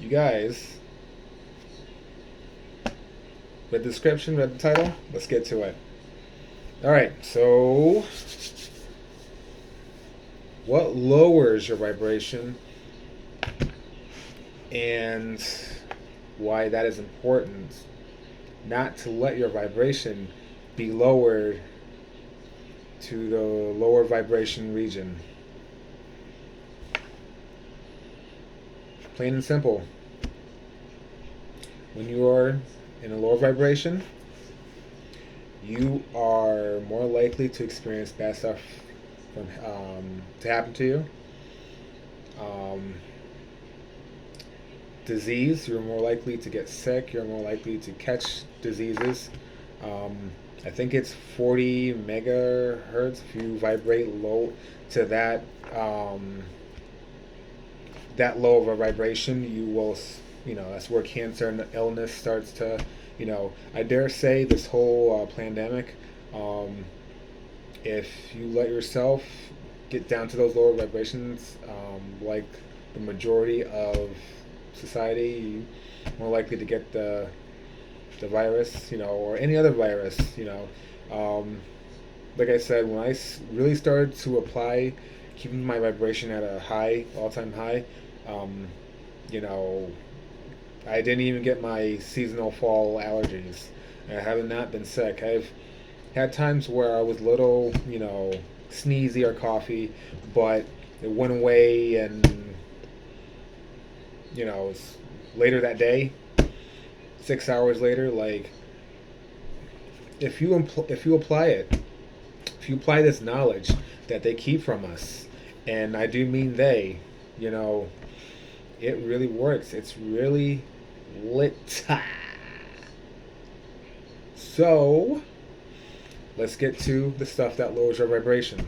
you guys read the description, read the title? Let's get to it. Alright, so what lowers your vibration and why that is important? Not to let your vibration be lowered to the lower vibration region. Plain and simple. When you are in a lower vibration, you are more likely to experience bad stuff to happen to you. Disease, you're more likely to get sick, you're more likely to catch diseases. I think it's 40 megahertz. If you vibrate low to that low of a vibration, you will, that's where cancer and illness starts to, I dare say this whole pandemic, if you let yourself get down to those lower vibrations, like the majority of society, you're more likely to get the virus, or any other virus, like I said, when I really started to apply keeping my vibration at a high, all-time high, um, you know, I didn't even get my seasonal fall allergies. I have not been sick. I've had times where I was little, sneezy or coughy, but it went away, and it's later that day, 6 hours later. Like, if you apply it, if you apply this knowledge that they keep from us, and I do mean they, it really works. It's really lit. So let's get to the stuff that lowers your vibration.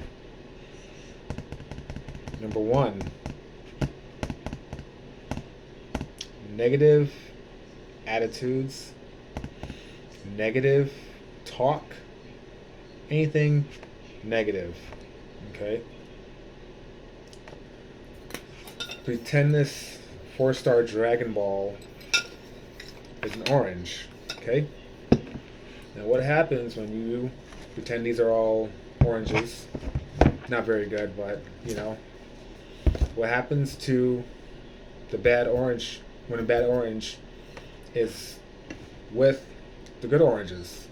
Number one, negative attitudes, negative talk, anything negative. Okay? Pretend this 4-star Dragon Ball is an orange. Okay? Now, what happens when you pretend these are all oranges? Not very good, but what happens to the bad orange when a bad orange is with the good oranges?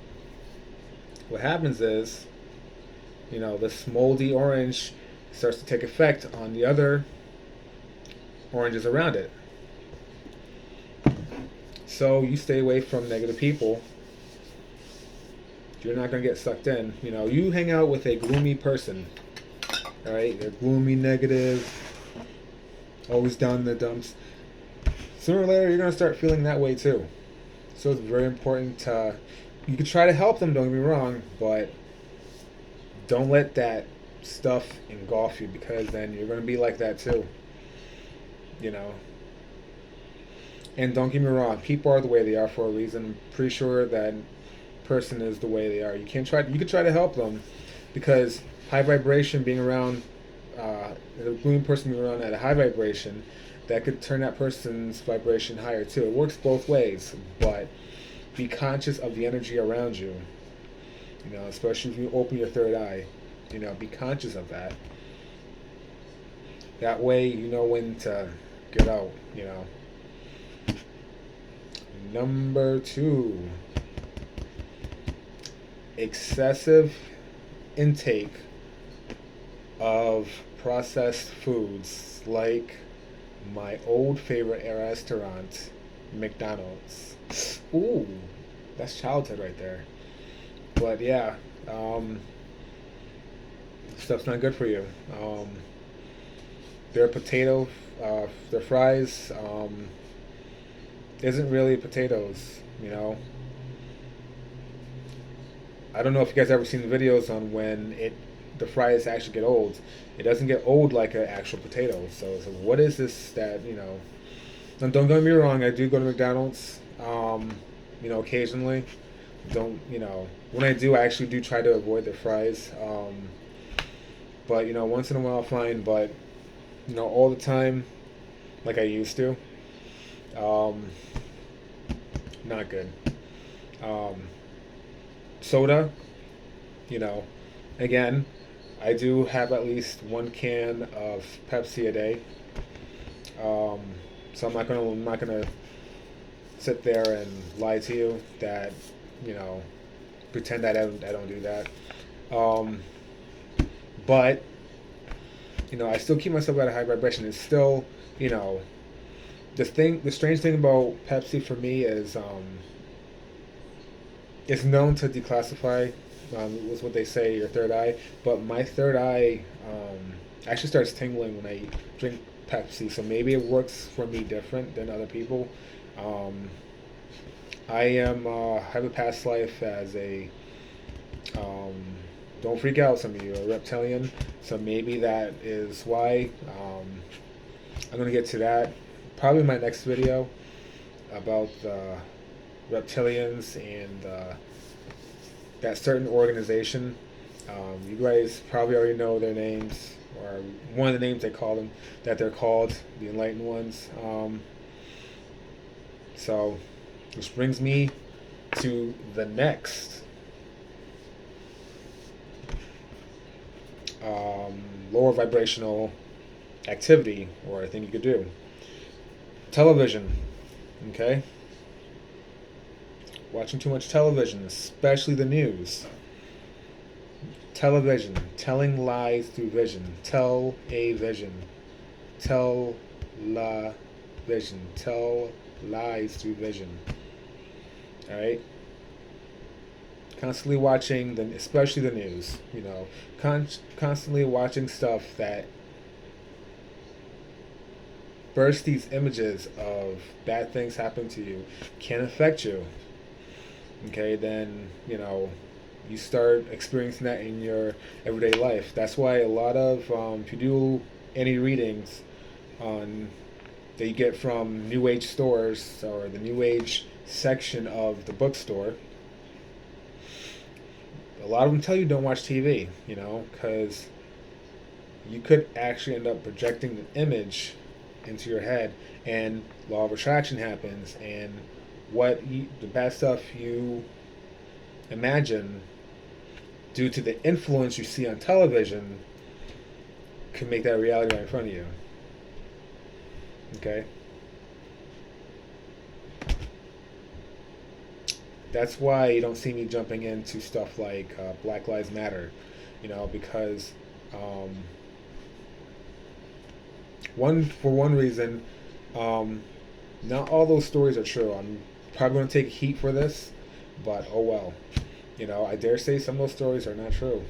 What happens is, this moldy orange starts to take effect on the other oranges around it. So you stay away from negative people. You're not going to get sucked in. You hang out with a gloomy person. All right? They're gloomy, negative, always down in the dumps. Sooner or later, you're going to start feeling that way too. So it's very important to, you can try to help them, don't get me wrong, but don't let that stuff engulf you, because then you're going to be like that too. And don't get me wrong, people are the way they are for a reason. I'm pretty sure that person is the way they are. You can try to help them, because high vibration, being around a gloomy person being around at a high vibration, that could turn that person's vibration higher too. It works both ways, but be conscious of the energy around you. Especially if you open your third eye, be conscious of that. That way you know when to get out. Number 2, excessive intake of processed foods, like my old favorite restaurant, McDonald's. Ooh, that's childhood right there. But yeah, stuff's not good for you. Their potato, their fries, isn't really potatoes. I don't know if you guys ever seen the videos on when the fries actually get old. It doesn't get old like an actual potato. So what is this that don't get me wrong, I do go to McDonald's, occasionally. Don't when I do, I actually do try to avoid the fries. But once in a while, fine. But all the time, like I used to. Um, not good. Um, Soda, you know, again, I do have at least one can of Pepsi a day. Um, so I'm not gonna sit there and lie to you that, you know, pretend that I don't do that. Um, but I still keep myself at a high vibration. It's still, you know, the strange thing about Pepsi for me is it's known to declassify. Was what they say your third eye, but my third eye actually starts tingling when I drink Pepsi. So maybe it works for me different than other people. Um, I have a past life as a um, don't freak out, some of you, a reptilian. So maybe that is why. I'm gonna get to that probably in my next video about reptilians and that certain organization. You guys probably already know their names, or one of the names they call them, that they're called, the Enlightened Ones. So, which brings me to the next lower vibrational activity or thing you could do. Television, okay? Watching too much television, especially the news. Television, telling lies through vision. Tell a vision. Tell la vision. Tell lies through vision. Alright? Constantly watching, especially the news. Constantly watching stuff that bursts these images of bad things happening to you can affect you. Okay, then, you start experiencing that in your everyday life. That's why a lot of, if you do any readings on that you get from New Age stores or the New Age section of the bookstore, a lot of them tell you don't watch TV, because you could actually end up projecting the image into your head, and law of attraction happens, and the bad stuff you imagine due to the influence you see on television can make that a reality right in front of you. Okay? That's why you don't see me jumping into stuff like Black Lives Matter, because um, one reason, not all those stories are true. I'm probably going to take heat for this, but oh well. I dare say some of those stories are not true.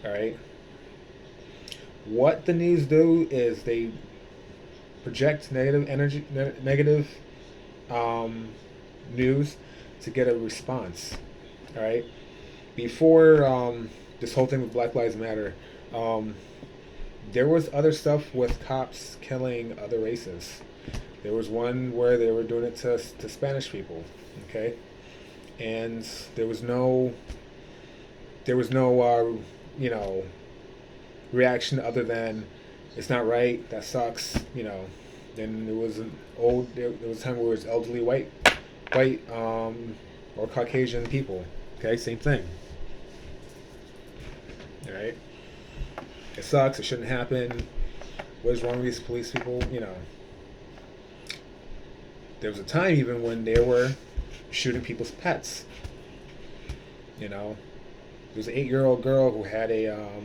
All right. What the news do is they project negative energy, negative news to get a response. All right. Before this whole thing with Black Lives Matter, there was other stuff with cops killing other races. There was one where they were doing it to Spanish people. Okay. And there was no reaction other than it's not right, that sucks. Then there was a time where it was elderly white or Caucasian people. Okay, same thing. All right, it sucks, it shouldn't happen. What is wrong with these police people? There was a time even when they were shooting people's pets. There was an 8-year-old girl who had a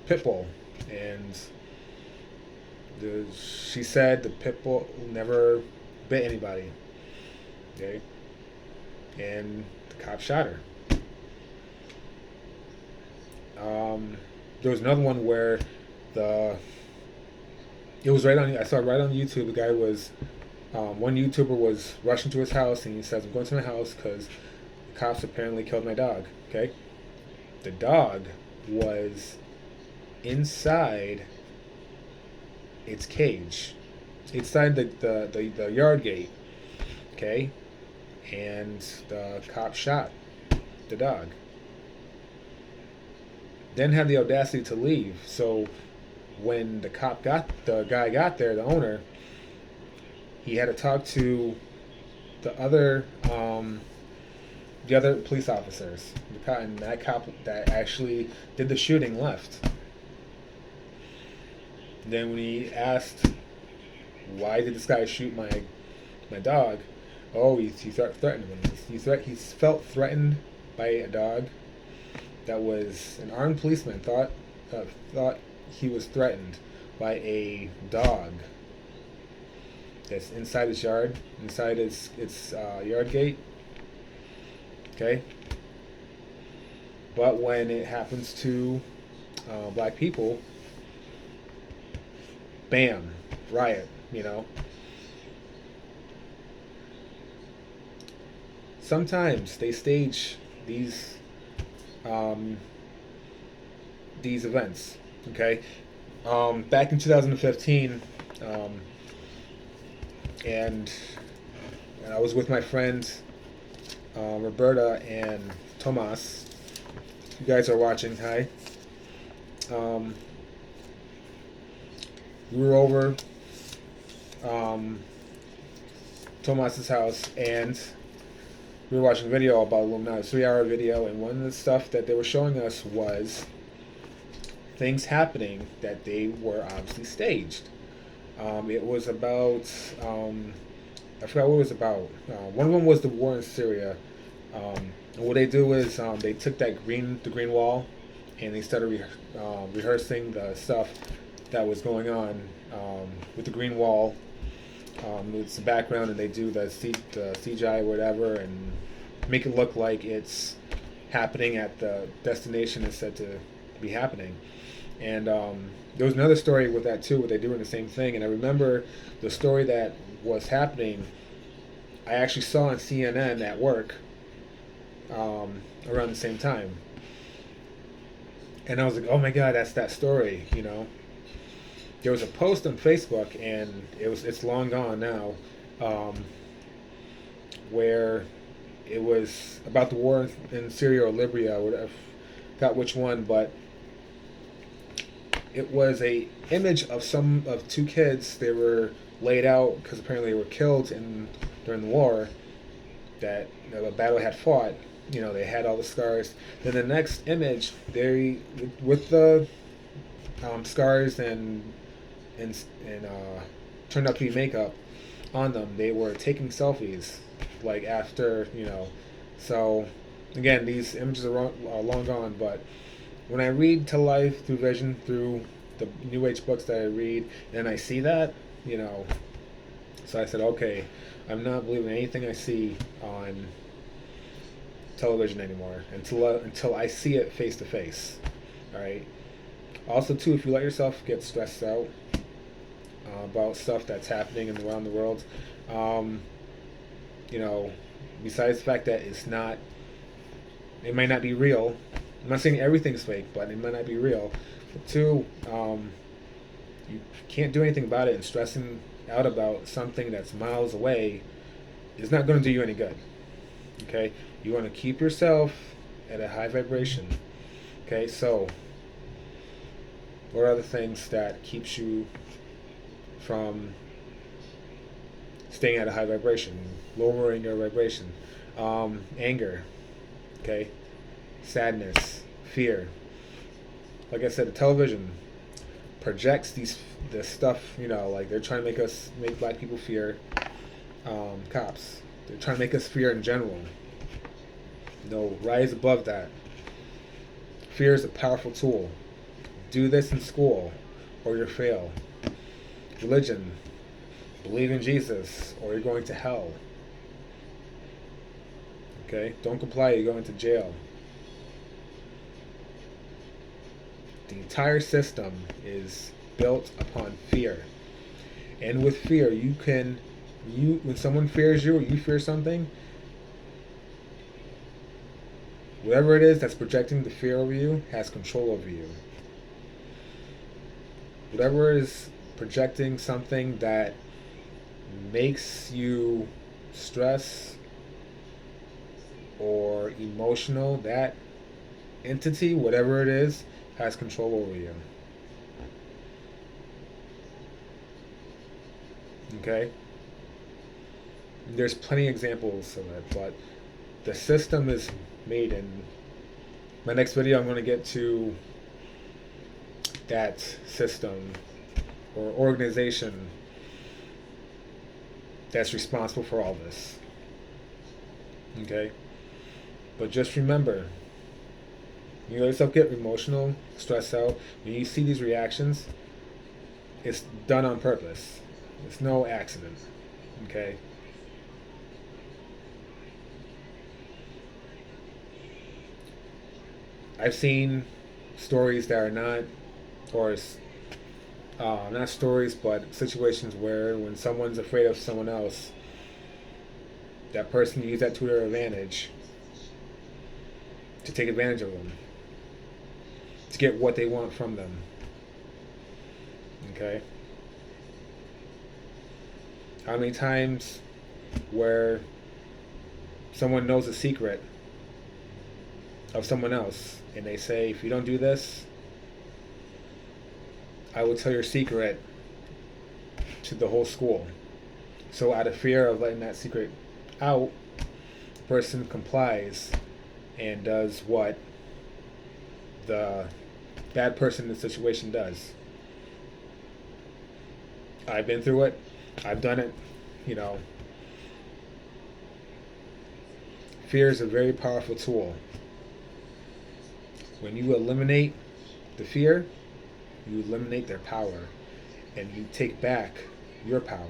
pit bull, and she said the pit bull never bit anybody. Okay, and the cop shot her. There was another one where it was right on. I saw it right on YouTube. The guy was one YouTuber was rushing to his house, and he says, "I'm going to my house because the cops apparently killed my dog." Okay, the dog was inside its cage, inside the yard gate. Okay, and the cop shot the dog. Then had the audacity to leave. So when the guy got there, the owner, he had to talk to the other police officers. And that cop that actually did the shooting left. Then when he asked, why did this guy shoot my dog? Oh, he threatened him. He felt threatened by a dog. That was an armed policeman thought he was threatened by a dog that's inside his yard, inside its yard gate. Okay. But when it happens to black people, bam, riot. Sometimes they stage these events. Okay. Back in 2015, and I was with my friends Roberta and Tomas. You guys are watching. Hi. We were over Tomas's house, and we were watching a video about Illuminati, a 3-hour video, and one of the stuff that they were showing us was things happening that they were obviously staged. It was about, I forgot what it was about. One of them was the war in Syria. And what they do is they took the green wall, and they started rehearsing the stuff that was going on with the green wall. It's the background, and they do the CGI or whatever, and make it look like it's happening at the destination it's said to be happening. And there was another story with that too, where they're doing the same thing. And I remember the story that was happening, I actually saw on CNN at work around the same time. And I was like, oh my God, that's that story, There was a post on Facebook, and it's long gone now, where it was about the war in Syria or Libya, or whatever, I forgot which one, but it was a image of two kids. They were laid out because apparently they were killed during the war that the battle had fought. They had all the scars. Then the next image, they with the scars and turned out to be makeup on them. They were taking selfies, like after So again, these images are long gone, but when I read to life through vision, through the New Age books that I read, and I see that, so I said, okay, I'm not believing anything I see on television anymore until I see it face to face. All right. Also, too, if you let yourself get stressed out about stuff that's happening around the world, besides the fact that it might not be real. I'm not saying everything's fake, but it might not be real. But two, you can't do anything about it, and stressing out about something that's miles away is not going to do you any good. Okay? You want to keep yourself at a high vibration. Okay? So, what are the things that keeps you from staying at a high vibration, lowering your vibration? Anger. Okay? Sadness, fear. Like I said, the television projects this stuff, like they're trying to make black people fear cops. They're trying to make us fear in general. Rise above that. Fear is a powerful tool. Do this in school, or you'll fail. Religion. Believe in Jesus, or you're going to hell. Okay? Don't comply, you're going to jail. The entire system is built upon fear. And with fear, when someone fears you or you fear something, whatever it is that's projecting the fear over you has control over you. Whatever is projecting something that makes you stress or emotional, that entity, whatever it is, has control over you. Okay? There's plenty of examples of it, but the system is made. In my next video, I'm going to get to that system or organization that's responsible for all this. Okay? But just remember, you let yourself get emotional, stressed out, when you see these reactions, it's done on purpose. It's no accident. Okay? I've seen stories that are not, or not stories, but situations where when someone's afraid of someone else, that person uses that to their advantage, to take advantage of them, to get what they want from them. Okay? How many times where someone knows a secret of someone else and they say, if you don't do this, I will tell your secret to the whole school. So out of fear of letting that secret out, the person complies and does what the bad person in the situation does. I've been through it. I've done it. Fear is a very powerful tool. When you eliminate the fear, you eliminate their power, and you take back your power.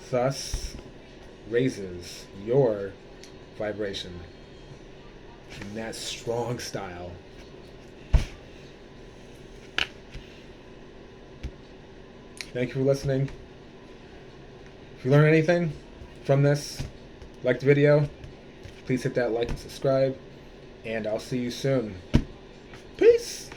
Thus raises your vibration. And that's strong style. Thank you for listening. If you learned anything from this, like the video, please hit that like and subscribe, and I'll see you soon. Peace!